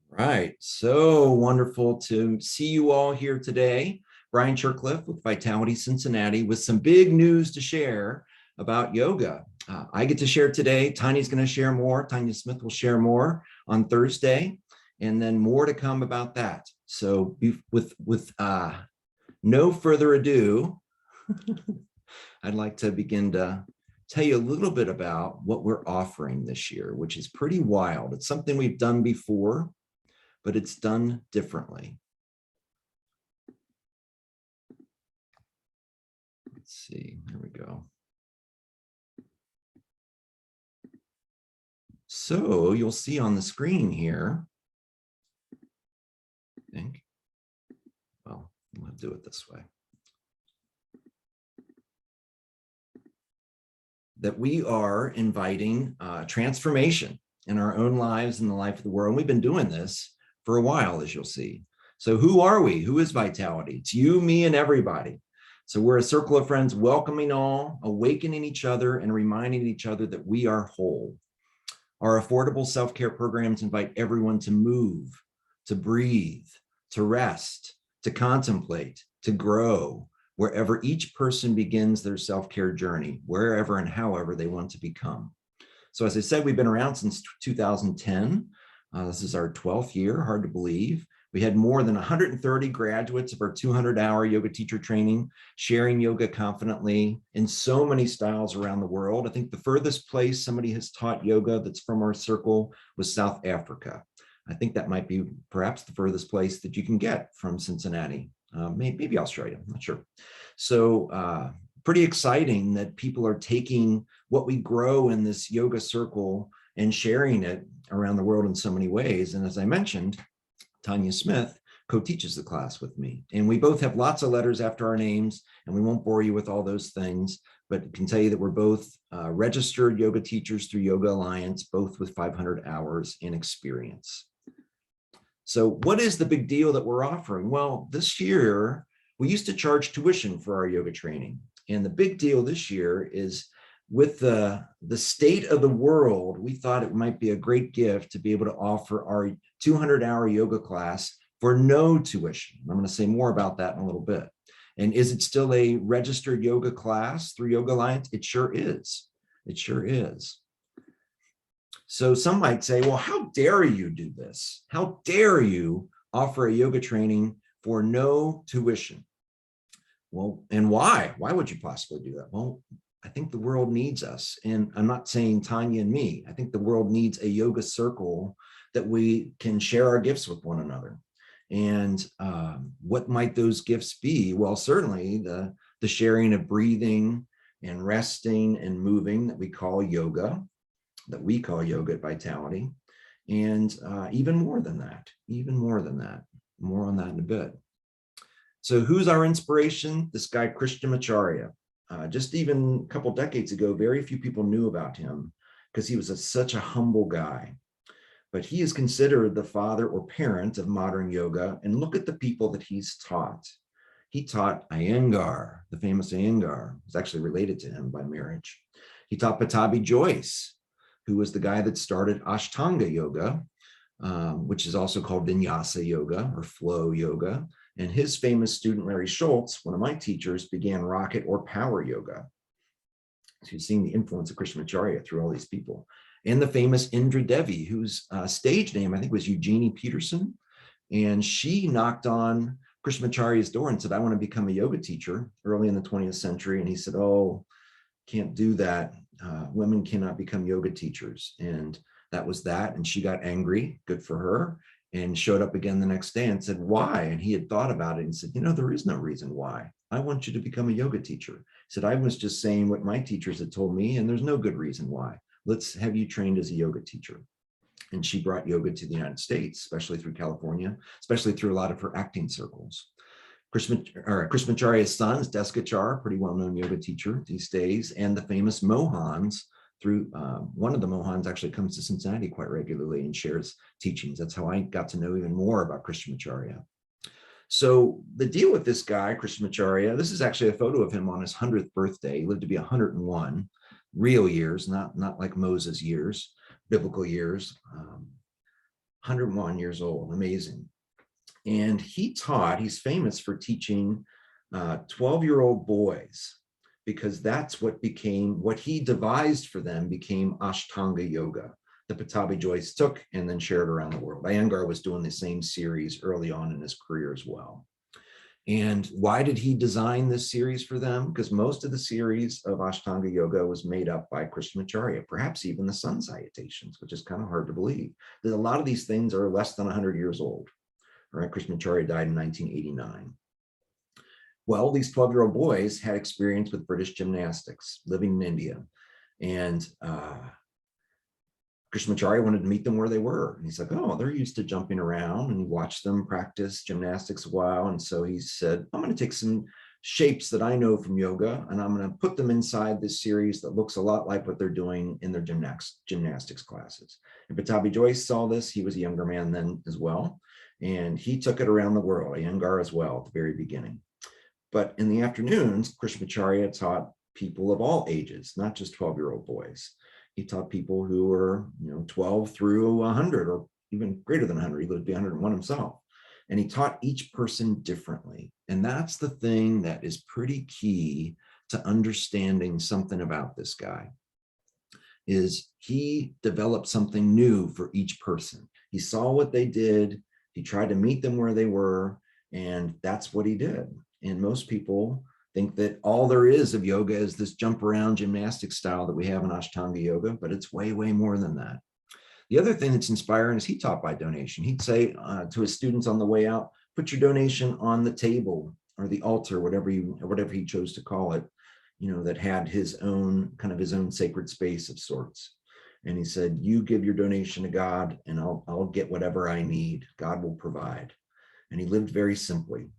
Right. So wonderful to see you all here today. Brian Churcliffe with Vitality Cincinnati with some big news to share about yoga. I get to share today. Tanya's going to share more. Tanya Smith will share more on Thursday, and then more to come about that. So with no further ado, I'd like to begin to tell you a little bit about what we're offering this year, which is pretty wild. It's something we've done before, but it's done differently. Let's see, there we go. So you'll see on the screen here, I think, well, we'll do it this way, that we are inviting transformation in our own lives and the life of the world. And we've been doing this for a while, as you'll see. So who are we? Who is Vitality? It's you, me, and everybody. So we're a circle of friends welcoming all, awakening each other, and reminding each other that we are whole. Our affordable self-care programs invite everyone to move, to breathe, to rest, to contemplate, to grow, wherever each person begins their self-care journey, wherever and however they want to become. So as I said, we've been around since 2010. This is our 12th year, hard to believe. We had more than 130 graduates of our 200-hour yoga teacher training, sharing yoga confidently in so many styles around the world. I think the furthest place somebody has taught yoga that's from our circle was South Africa. I think that might be perhaps the furthest place that you can get from Cincinnati, maybe Australia, I'm not sure. So pretty exciting that people are taking what we grow in this yoga circle and sharing it around the world in so many ways. And as I mentioned, Tanya Smith co-teaches the class with me. And we both have lots of letters after our names, and we won't bore you with all those things, but I can tell you that we're both registered yoga teachers through Yoga Alliance, both with 500 hours in experience. So what is the big deal that we're offering? Well, this year, we used to charge tuition for our yoga training. And the big deal this year is with the state of the world, we thought it might be a great gift to be able to offer our 200-hour yoga class for no tuition. I'm going to say more about that in a little bit. And is it still a registered yoga class through Yoga Alliance? It sure is. It sure is. So some might say, well, how dare you do this? How dare you offer a yoga training for no tuition? Well, and why? Why would you possibly do that? Well, I think the world needs us. And I'm not saying Tanya and me. I think the world needs a yoga circle that we can share our gifts with one another. And what might those gifts be? Well, certainly the sharing of breathing and resting and moving that we call yoga at Vitality. And even more than that, more on that in a bit. So who's our inspiration? This guy, Krishnamacharya. Just even a couple decades ago, very few people knew about him because he was such a humble guy. But he is considered the father or parent of modern yoga. And look at the people that he's taught. He taught Iyengar, the famous Iyengar, who's actually related to him by marriage. He taught Pattabhi Jois, who was the guy that started Ashtanga yoga, which is also called Vinyasa yoga or flow yoga. And his famous student, Larry Schultz, one of my teachers, began rocket or power yoga. So you've seen the influence of Krishnamacharya through all these people. And the famous Indra Devi, whose stage name, I think, was Eugenie Peterson. And she knocked on Krishnamacharya's door and said, I want to become a yoga teacher early in the 20th century. And he said, oh, can't do that. Women cannot become yoga teachers. And that was that. And she got angry, good for her, and showed up again the next day and said, why? And he had thought about it and said, you know, there is no reason why. I want you to become a yoga teacher. He said, I was just saying what my teachers had told me, and there's no good reason why. Let's have you trained as a yoga teacher. And she brought yoga to the United States, especially through California, especially through a lot of her acting circles. Krishnamacharya's son is Deskachar, pretty well-known yoga teacher these days, and the famous Mohans, through one of the Mohans actually comes to Cincinnati quite regularly and shares teachings. That's how I got to know even more about Krishnamacharya. So the deal with this guy, Krishnamacharya, this is actually a photo of him on his 100th birthday. He lived to be 101, real years, not like Moses' years, biblical years. 101 years old, amazing. And he's famous for teaching 12-year-old boys, because that's what he devised for them became Ashtanga yoga, that Pattabhi Jois took and then shared around the world. Iyengar was doing the same series early on in his career as well. And why did he design this series for them? Because most of the series of Ashtanga yoga was made up by Krishnamacharya, perhaps even the sun salutations, which is kind of hard to believe. That a lot of these things are less than 100 years old. Right? Krishnamacharya died in 1989. Well, these 12-year-old boys had experience with British gymnastics, living in India. And Krishnamacharya wanted to meet them where they were. And he's like, oh, they're used to jumping around. And he watched them practice gymnastics a while. And so he said, I'm going to take some shapes that I know from yoga, and I'm going to put them inside this series that looks a lot like what they're doing in their gymnastics classes. And Pattabhi Jois saw this. He was a younger man then as well. And he took it around the world, Iyengar as well, at the very beginning. But in the afternoons, Krishnamacharya taught people of all ages, not just 12-year-old boys. He taught people who were, 12 through 100 or even greater than 100. He lived to be 101 himself. And he taught each person differently. And that's the thing that is pretty key to understanding something about this guy, is he developed something new for each person. He saw what they did. He tried to meet them where they were, and that's what he did. And most people think that all there is of yoga is this jump around gymnastic style that we have in Ashtanga yoga, but it's way, way more than that. The other thing that's inspiring is he taught by donation. He'd say to his students on the way out, put your donation on the table or the altar, whatever he chose to call it, that had his own sacred space of sorts. And he said, you give your donation to God and I'll get whatever I need. God will provide. And he lived very simply,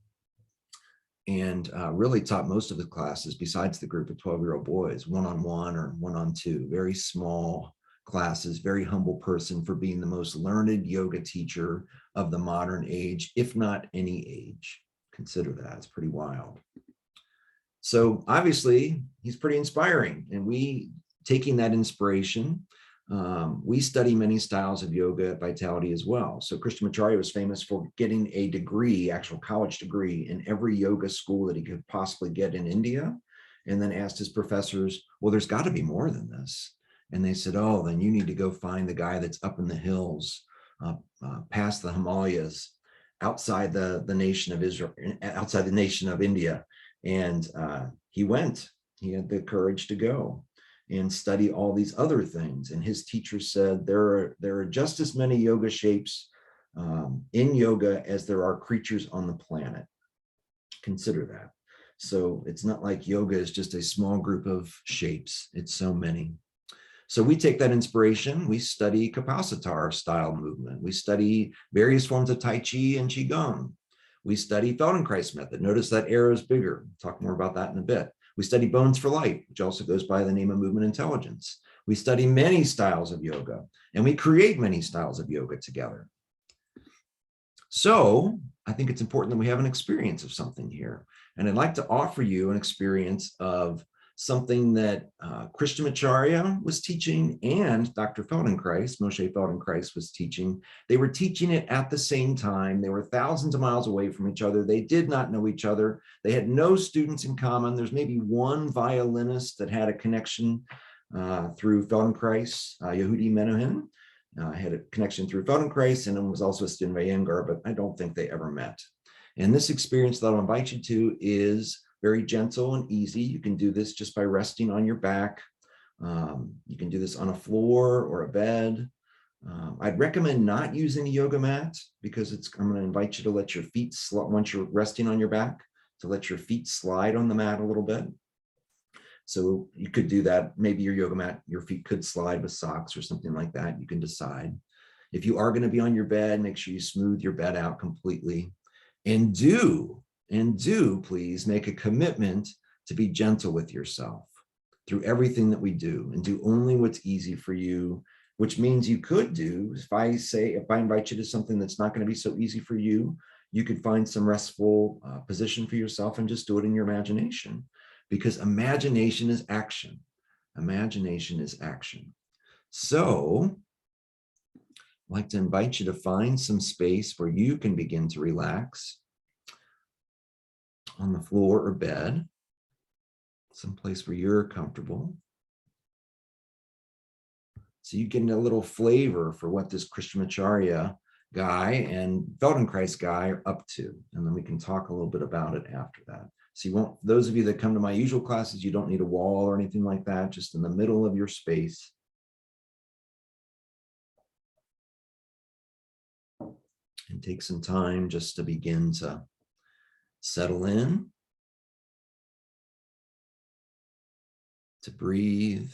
and really taught most of the classes, besides the group of 12-year-old boys, one-on-one or one-on-two, very small classes, very humble person for being the most learned yoga teacher of the modern age, if not any age. Consider that, it's pretty wild. So obviously he's pretty inspiring, and we, taking that inspiration, we study many styles of yoga at Vitality as well. So Krishnamacharya was famous for getting a degree, actual college degree, in every yoga school that he could possibly get in India, and then asked his professors, well, there's got to be more than this. And they said, oh, then you need to go find the guy that's up in the hills, past the Himalayas, outside the nation of Israel, outside the nation of India. And he went. He had the courage to go and study all these other things. And his teacher said, there are just as many yoga shapes in yoga as there are creatures on the planet. Consider that. So it's not like yoga is just a small group of shapes. It's so many. So we take that inspiration. We study Kapasatar style movement. We study various forms of Tai Chi and Qigong. We study Feldenkrais method. Notice that arrow is bigger. We'll talk more about that in a bit. We study Bones for Life, which also goes by the name of movement intelligence. We study many styles of yoga, and we create many styles of yoga together. So I think it's important that we have an experience of something here. And I'd like to offer you an experience of something that Krishnamacharya was teaching and Dr. Feldenkrais, Moshe Feldenkrais, was teaching. They were teaching it at the same time. They were thousands of miles away from each other. They did not know each other. They had no students in common. There's maybe one violinist that had a connection through Feldenkrais, Yehudi Menuhin. Had a connection through Feldenkrais, and was also a student of Iyengar, but I don't think they ever met. And this experience that I'll invite you to is very gentle and easy. You can do this just by resting on your back. You can do this on a floor or a bed. I'd recommend not using a yoga mat, because I'm going to invite you to let your feet, once you're resting on your back, to let your feet slide on the mat a little bit. So you could do that. Maybe your yoga mat, your feet could slide with socks or something like that. You can decide. If you are going to be on your bed, make sure you smooth your bed out completely. And do please make a commitment to be gentle with yourself through everything that we do, and do only what's easy for you, which means you could do, if I invite you to something that's not going to be so easy for you, you could find some restful position for yourself and just do it in your imagination, because imagination is action. Imagination is action. So I'd like to invite you to find some space where you can begin to relax on the floor or bed, someplace where you're comfortable. So you get a little flavor for what this Krishnamacharya guy and Feldenkrais guy are up to. And then we can talk a little bit about it after that. So you won't, those of you that come to my usual classes, you don't need a wall or anything like that, just in the middle of your space. And take some time just to begin to settle in, to breathe.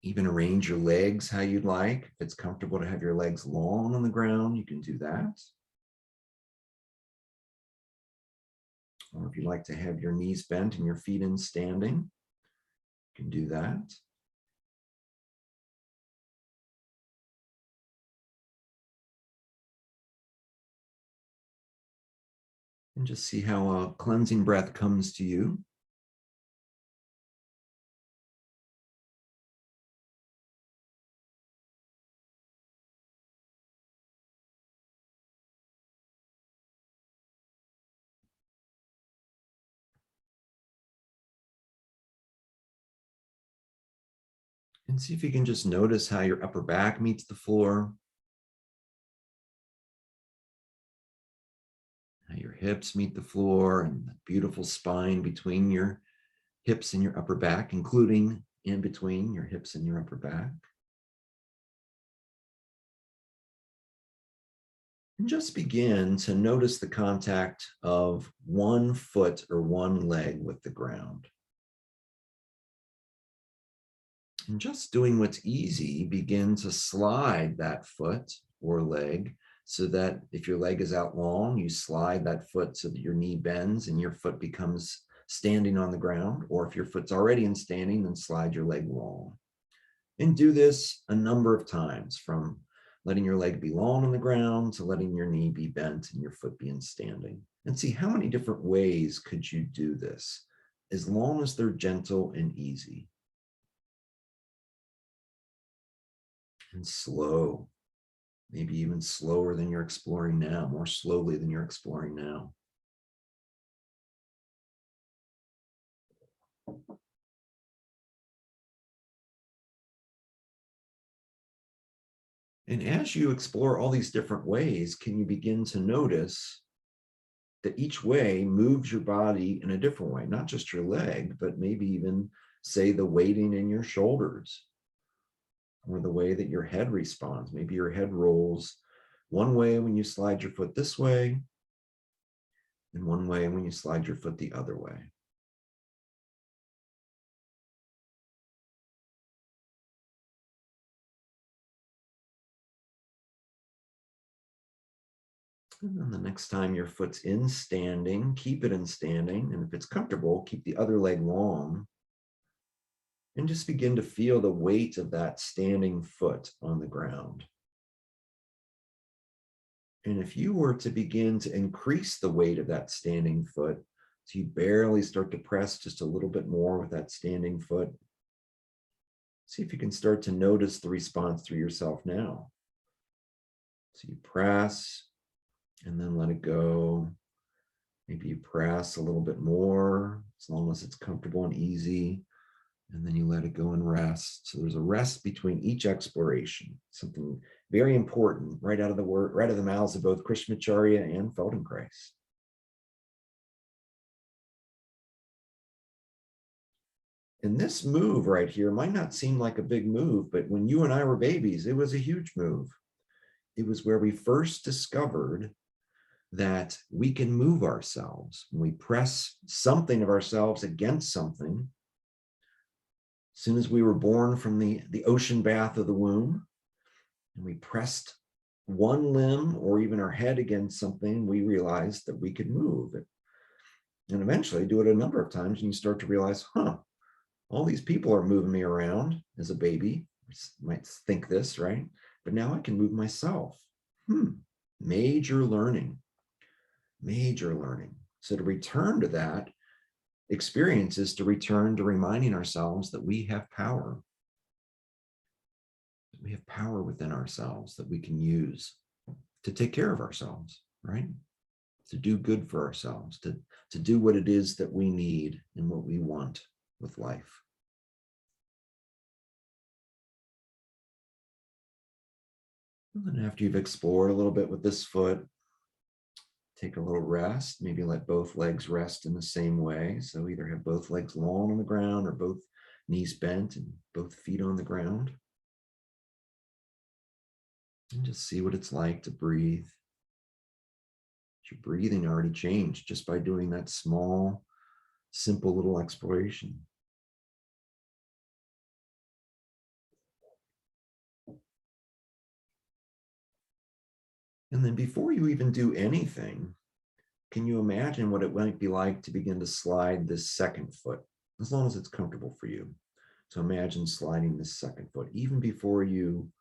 Even arrange your legs how you'd like. If it's comfortable to have your legs long on the ground, you can do that. Or if you'd like to have your knees bent and your feet in standing, you can do that. And just see how a cleansing breath comes to you. And see if you can just notice how your upper back meets the floor, how your hips meet the floor, and the beautiful spine between your hips and your upper back, including in between your hips and your upper back. And just begin to notice the contact of one foot or one leg with the ground. And just doing what's easy, begin to slide that foot or leg so that if your leg is out long, you slide that foot so that your knee bends and your foot becomes standing on the ground. Or if your foot's already in standing, then slide your leg long. And do this a number of times, from letting your leg be long on the ground to letting your knee be bent and your foot be in standing. And see how many different ways could you do this, as long as they're gentle and easy. And slow, maybe even slower than you're exploring now, more slowly than you're exploring now. And as you explore all these different ways, can you begin to notice that each way moves your body in a different way, not just your leg, but maybe even, say, the weighting in your shoulders, or the way that your head responds. Maybe your head rolls one way when you slide your foot this way, and one way when you slide your foot the other way. And then the next time your foot's in standing, keep it in standing. And if it's comfortable, keep the other leg long. And just begin to feel the weight of that standing foot on the ground. And if you were to begin to increase the weight of that standing foot, so you barely start to press just a little bit more with that standing foot, see if you can start to notice the response through yourself now. So you press and then let it go. Maybe you press a little bit more, as long as it's comfortable and easy. And then you let it go and rest. So there's a rest between each exploration, something very important right out of the mouths of both Krishnamacharya and Feldenkrais. And this move right here might not seem like a big move, but when you and I were babies, it was a huge move. It was where we first discovered that we can move ourselves. When we press something of ourselves against something, as soon as we were born from the ocean bath of the womb, and we pressed one limb or even our head against something, we realized that we could move it. And eventually do it a number of times, and you start to realize, all these people are moving me around as a baby. You might think this, right? But now I can move myself. Major learning. Major learning. So to return to that experience is to return to reminding ourselves that we have power. We have power within ourselves that we can use to take care of ourselves, right? To do good for ourselves, to do what it is that we need and what we want with life. And then after you've explored a little bit with this foot, take a little rest, maybe let both legs rest in the same way. So either have both legs long on the ground or both knees bent and both feet on the ground. And just see what it's like to breathe. Your breathing already changed just by doing that small, simple little exploration. And then before you even do anything, can you imagine what it might be like to begin to slide this second foot, as long as it's comfortable for you? So imagine sliding this second foot, even before you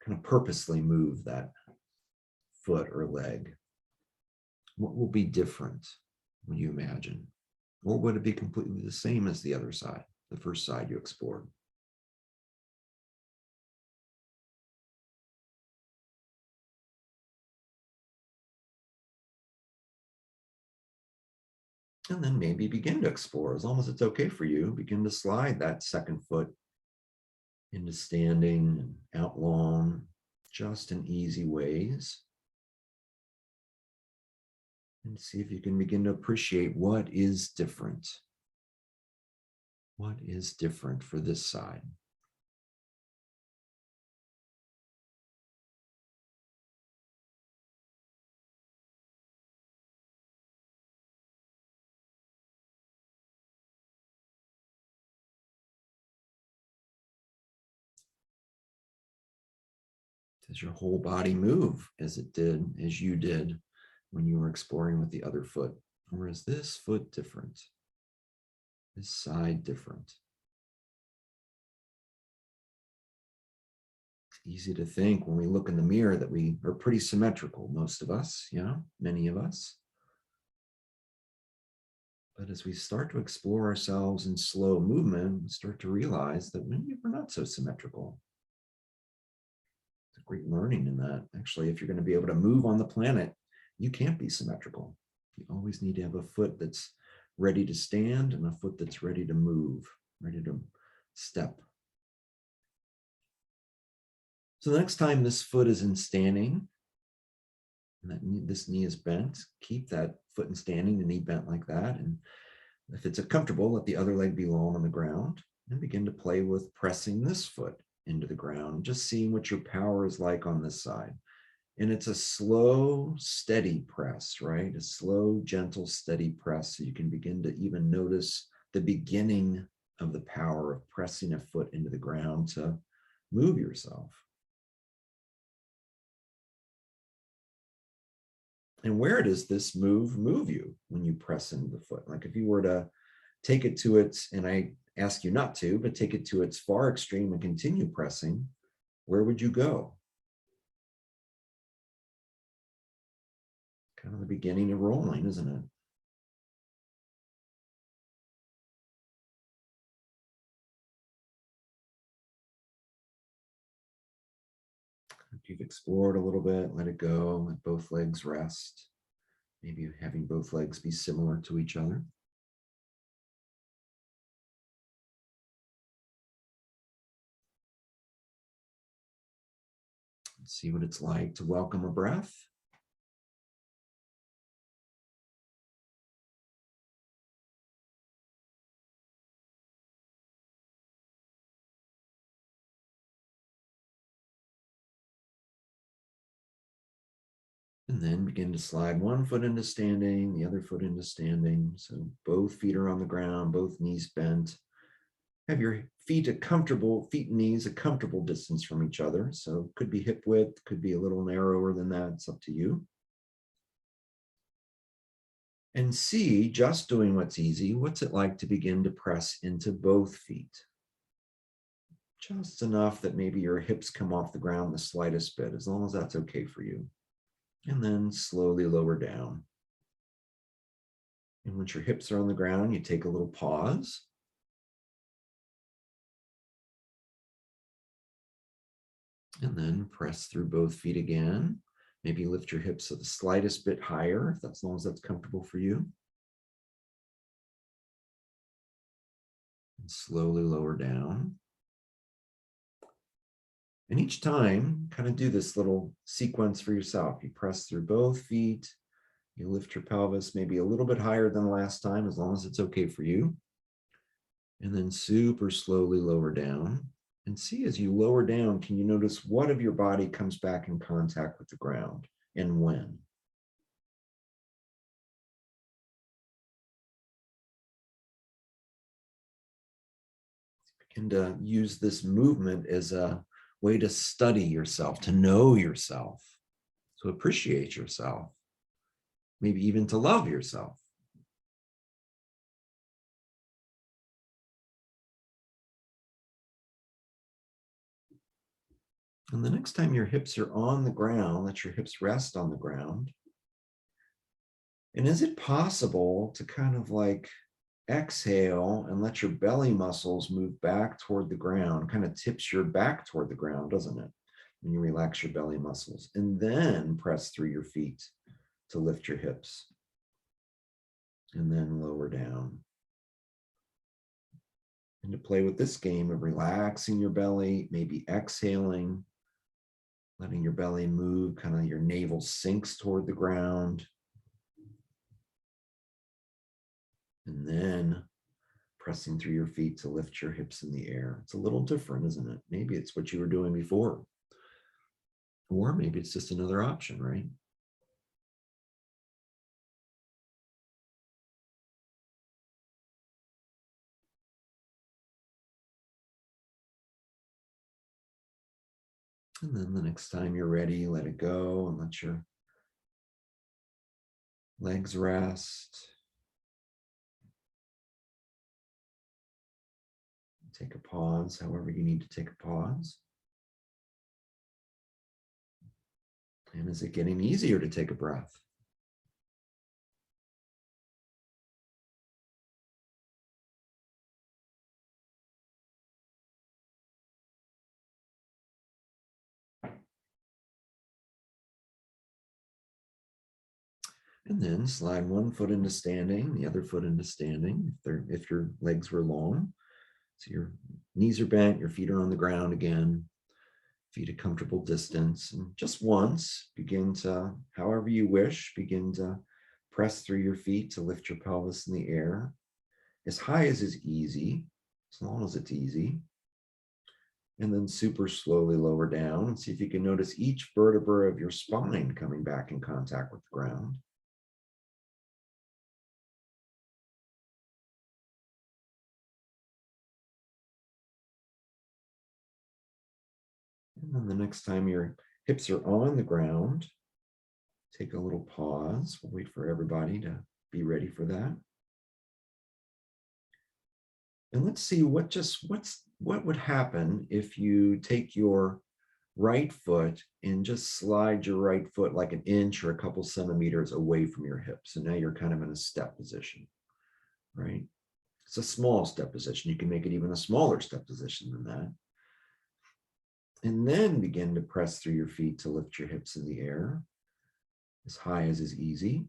kind of purposely move that foot or leg. What will be different when you imagine? Or would it be completely the same as the other side, the first side you explored? And then maybe begin to explore, as long as it's okay for you, begin to slide that second foot into standing and out long, just in easy ways. And see if you can begin to appreciate what is different. What is different for this side? Does your whole body move as it did, as you did when you were exploring with the other foot? Or is this foot different? This side different? It's easy to think when we look in the mirror that we are pretty symmetrical, most of us, many of us. But as we start to explore ourselves in slow movement, we start to realize that maybe we're not so symmetrical. It's a great learning in that. Actually, if you're going to be able to move on the planet, you can't be symmetrical. You always need to have a foot that's ready to stand and a foot that's ready to move, ready to step. So the next time this foot is in standing, and this knee is bent, keep that foot in standing, the knee bent like that. And if it's comfortable, let the other leg be long on the ground and begin to play with pressing this foot into the ground, just seeing what your power is like on this side. And it's a slow, steady press, right? A slow, gentle, steady press. So you can begin to even notice the beginning of the power of pressing a foot into the ground to move yourself. And where does this move you when you press into the foot? Like if you were to take it to its, and I ask you not to, but take it to its far extreme and continue pressing, where would you go? Kind of the beginning of rolling, isn't it? If you've explored a little bit, let it go, let both legs rest. Maybe having both legs be similar to each other. See what it's like to welcome a breath. And then begin to slide one foot into standing, the other foot into standing. So both feet are on the ground, both knees bent. Have your feet and knees a comfortable distance from each other. So could be hip width, could be a little narrower than that. It's up to you. And see, just doing what's easy, what's it like to begin to press into both feet? Just enough that maybe your hips come off the ground the slightest bit, as long as that's okay for you. And then slowly lower down. And once your hips are on the ground, you take a little pause. And then press through both feet again. Maybe lift your hips the slightest bit higher, if that's, as long as that's comfortable for you. And slowly lower down. And each time, kind of do this little sequence for yourself. You press through both feet. You lift your pelvis maybe a little bit higher than last time, as long as it's okay for you. And then super slowly lower down. And see, as you lower down, can you notice what of your body comes back in contact with the ground and when? Begin to use this movement as a way to study yourself, to know yourself, to appreciate yourself, maybe even to love yourself. And the next time your hips are on the ground, let your hips rest on the ground. And is it possible to kind of like exhale and let your belly muscles move back toward the ground? Kind of tips your back toward the ground, doesn't it? When you relax your belly muscles, and then press through your feet to lift your hips. And then lower down. And to play with this game of relaxing your belly, maybe exhaling, letting your belly move, kind of your navel sinks toward the ground. And then pressing through your feet to lift your hips in the air. It's a little different, isn't it? Maybe it's what you were doing before. Or maybe it's just another option, right? And then the next time you're ready, let it go and let your legs rest. Take a pause, however you need to take a pause. And is it getting easier to take a breath? And then slide one foot into standing, the other foot into standing, if your legs were long. So your knees are bent, your feet are on the ground again, feet a comfortable distance. And just once, begin to, however you wish, begin to press through your feet to lift your pelvis in the air, as high as is easy, as long as it's easy. And then super slowly lower down and see if you can notice each vertebra of your spine coming back in contact with the ground. And then the next time your hips are on the ground, take a little pause. We'll wait for everybody to be ready for that. And let's see what would happen if you take your right foot and just slide your right foot like an inch or a couple centimeters away from your hips. And now you're kind of in a step position, right? It's a small step position. You can make it even a smaller step position than that. And then begin to press through your feet to lift your hips in the air, as high as is easy.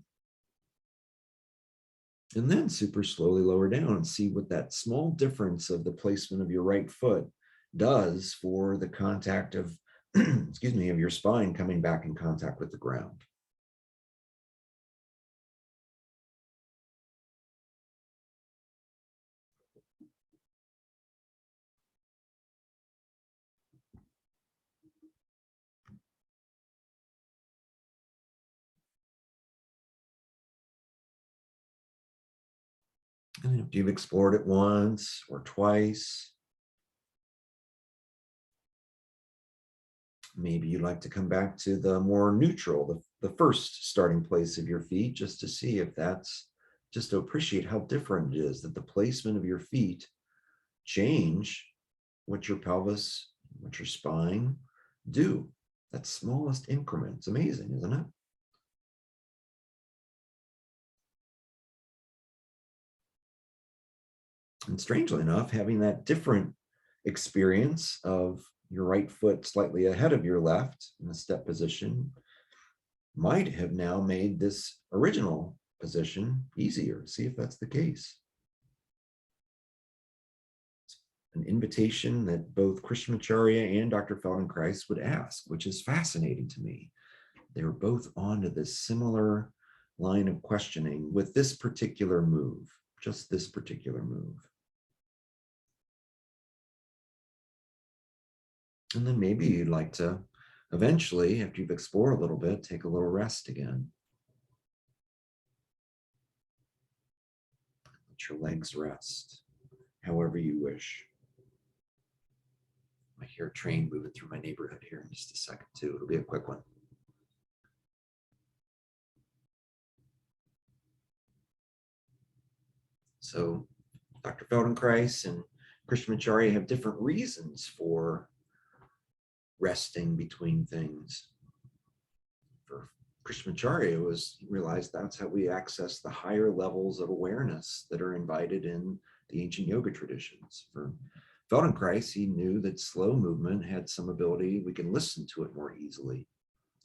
And then super slowly lower down and see what that small difference of the placement of your right foot does for the contact of, excuse me, of your spine coming back in contact with the ground. And if you've explored it once or twice, maybe you'd like to come back to the more neutral, the first starting place of your feet, just to see if that's, just to appreciate how different it is that the placement of your feet change what your pelvis, what your spine do. That smallest increment. It's amazing, isn't it? And strangely enough, having that different experience of your right foot slightly ahead of your left in a step position might have now made this original position easier. See if that's the case. It's an invitation that both Krishnamacharya and Dr. Feldenkrais would ask, which is fascinating to me. They were both onto this similar line of questioning with this particular move, just this particular move. And then maybe you'd like to eventually, after you've explored a little bit, take a little rest again. Let your legs rest, however you wish. I hear a train moving through my neighborhood here in just a second too. It'll be a quick one. So Dr. Feldenkrais and Krishnamacharya have different reasons for resting between things. For Krishnamacharya was realized that's how we access the higher levels of awareness that are invited in the ancient yoga traditions. For Feldenkrais, he knew that slow movement had some ability, we can listen to it more easily,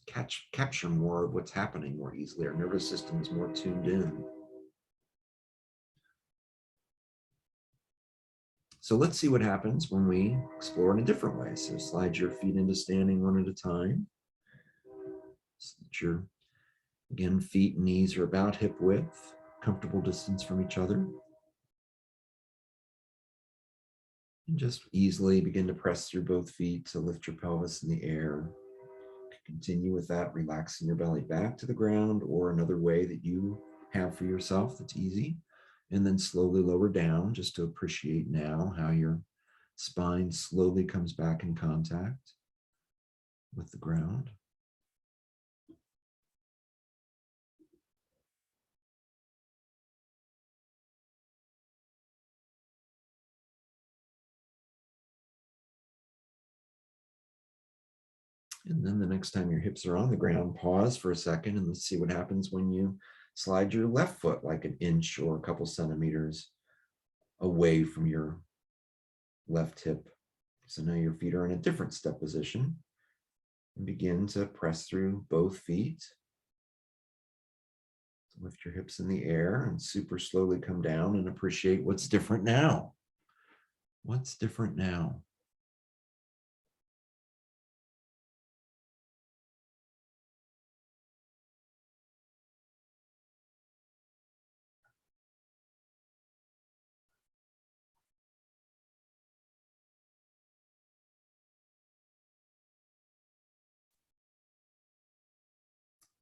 capture more of what's happening more easily. Our nervous system is more tuned in. So let's see what happens when we explore in a different way. So slide your feet into standing one at a time. So that your, again, feet and knees are about hip width, comfortable distance from each other. And just easily begin to press through both feet to lift your pelvis in the air. Continue with that, relaxing your belly back to the ground, or another way that you have for yourself that's easy. And then slowly lower down, just to appreciate now how your spine slowly comes back in contact with the ground. And then the next time your hips are on the ground, pause for a second and let's see what happens when you slide your left foot like an inch or a couple centimeters away from your left hip. So now your feet are in a different step position. And begin to press through both feet. Lift your hips in the air and super slowly come down and appreciate what's different now. What's different now?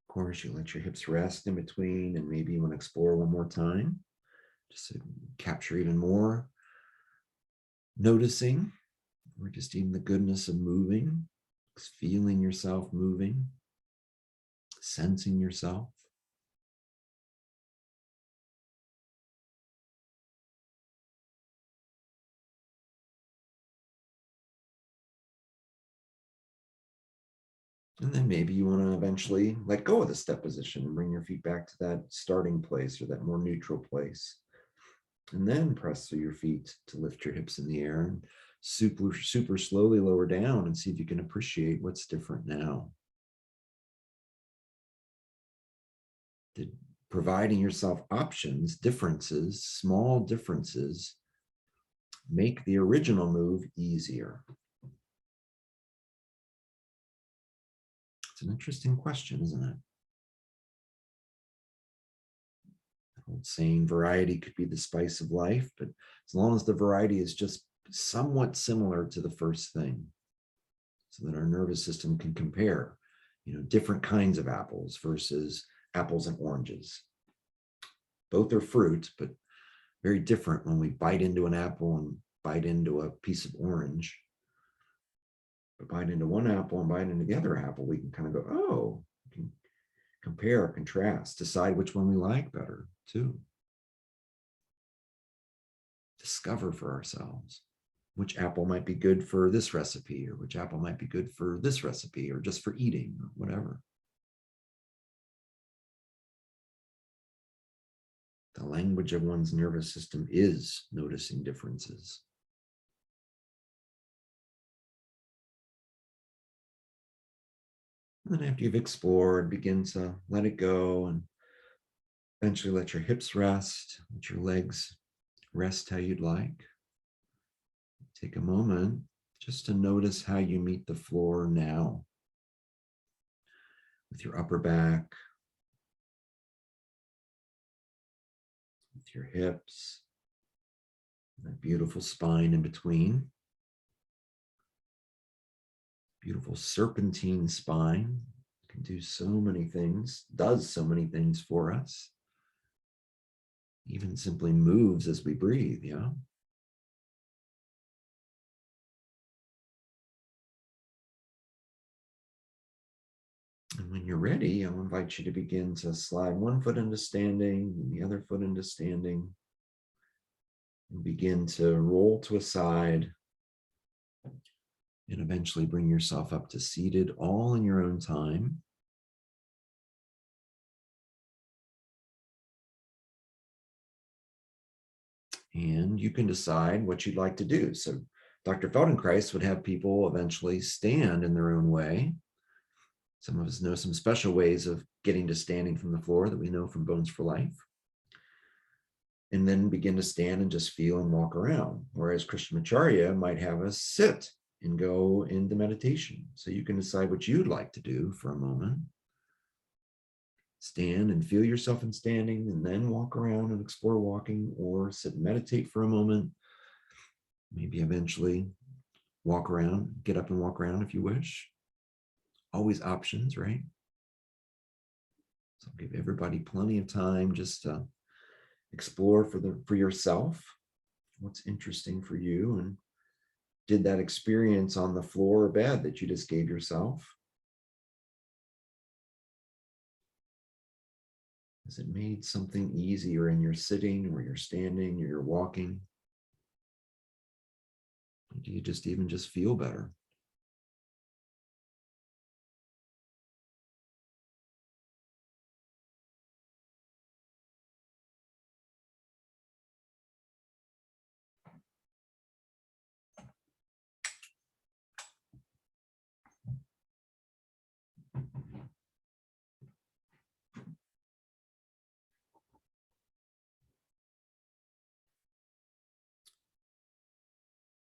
Of course, you let your hips rest in between, and maybe you want to explore one more time, just to capture even more noticing, or just even the goodness of moving, feeling yourself moving, sensing yourself. And then maybe you want to eventually let go of the step position and bring your feet back to that starting place or that more neutral place. And then press through your feet to lift your hips in the air and super slowly lower down and see if you can appreciate what's different now. Providing yourself options, differences, small differences, make the original move easier. It's an interesting question, isn't it? The old saying, variety could be the spice of life, but as long as the variety is just somewhat similar to the first thing, so that our nervous system can compare, different kinds of apples versus apples and oranges. Both are fruit, but very different when we bite into an apple and bite into a piece of orange. But bite into one apple and bite into the other apple, we can kind of go, oh, we can compare, contrast, decide which one we like better too. Discover for ourselves which apple might be good for this recipe, or which apple might be good for this recipe, or just for eating, or whatever. The language of one's nervous system is noticing differences. And then after you've explored, begin to let it go and eventually let your hips rest, let your legs rest how you'd like. Take a moment just to notice how you meet the floor now with your upper back, with your hips, that beautiful spine in between. Beautiful serpentine spine can do so many things, does so many things for us. Even simply moves as we breathe, yeah? And when you're ready, I'll invite you to begin to slide one foot into standing and the other foot into standing. And begin to roll to a side and eventually bring yourself up to seated, all in your own time. And you can decide what you'd like to do. So Dr. Feldenkrais would have people eventually stand in their own way. Some of us know some special ways of getting to standing from the floor that we know from Bones for Life. And then begin to stand and just feel and walk around. Whereas Krishnamacharya might have us sit and go into meditation. So you can decide what you'd like to do for a moment. Stand and feel yourself in standing and then walk around and explore walking, or sit and meditate for a moment. Maybe eventually walk around, get up and walk around if you wish. Always options, right? So give everybody plenty of time just to explore for yourself what's interesting for you, and did that experience on the floor or bed that you just gave yourself, has it made something easier in your sitting or your standing or your walking? Or do you just even just feel better?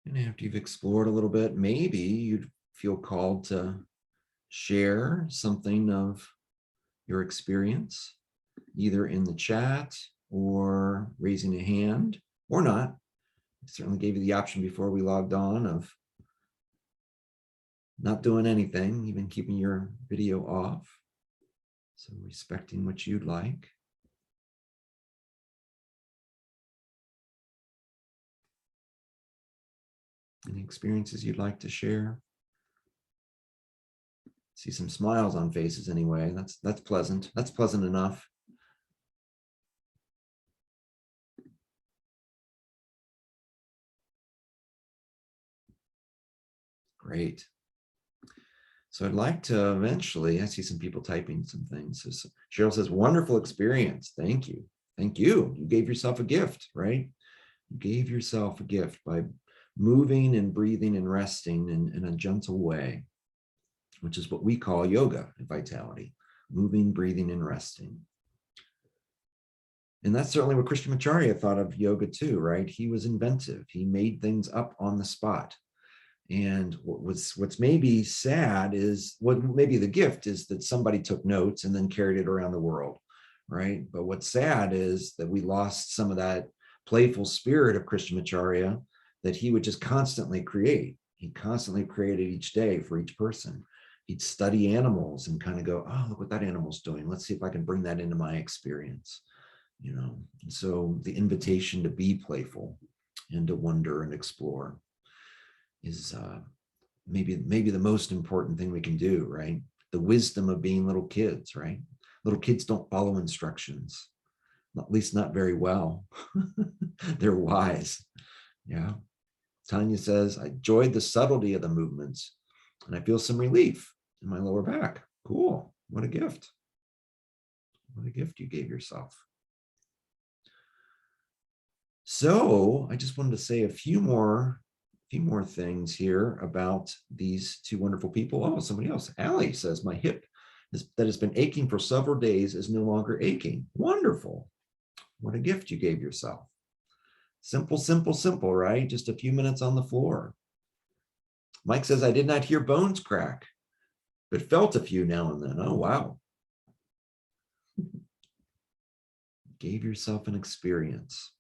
And after you've explored a little bit, maybe you'd feel called to share something of your experience, either in the chat or raising a hand or not. I certainly gave you the option before we logged on of not doing anything, even keeping your video off. So respecting what you'd like. Any experiences you'd like to share? See some smiles on faces anyway. That's pleasant. That's pleasant enough. Great. So I'd like to eventually, I see some people typing some things. So Cheryl says, wonderful experience. Thank you. Thank you. You gave yourself a gift, right? You gave yourself a gift by moving and breathing and resting in a gentle way, which is what we call yoga and vitality, moving, breathing, and resting. And that's certainly what Krishnamacharya thought of yoga too, right? He was inventive. He made things up on the spot. And what's maybe sad is, what maybe the gift is that somebody took notes and then carried it around the world, right? But what's sad is that we lost some of that playful spirit of Krishnamacharya, that he would just constantly create. He constantly created each day for each person. He'd study animals and kind of go, oh, look what that animal's doing. Let's see if I can bring that into my experience, you know? And so the invitation to be playful and to wonder and explore is maybe the most important thing we can do, right? The wisdom of being little kids, right? Little kids don't follow instructions, at least not very well. They're wise. Yeah. Tanya says, I enjoyed the subtlety of the movements and I feel some relief in my lower back. Cool. What a gift. What a gift you gave yourself. So I just wanted to say a few more things here about these two wonderful people. Oh, somebody else. Allie says, my hip that has been aching for several days is no longer aching. Wonderful. What a gift you gave yourself. Simple, simple, simple, right? Just a few minutes on the floor. Mike says, I did not hear bones crack, but felt a few now and then. Oh, wow. Gave yourself an experience.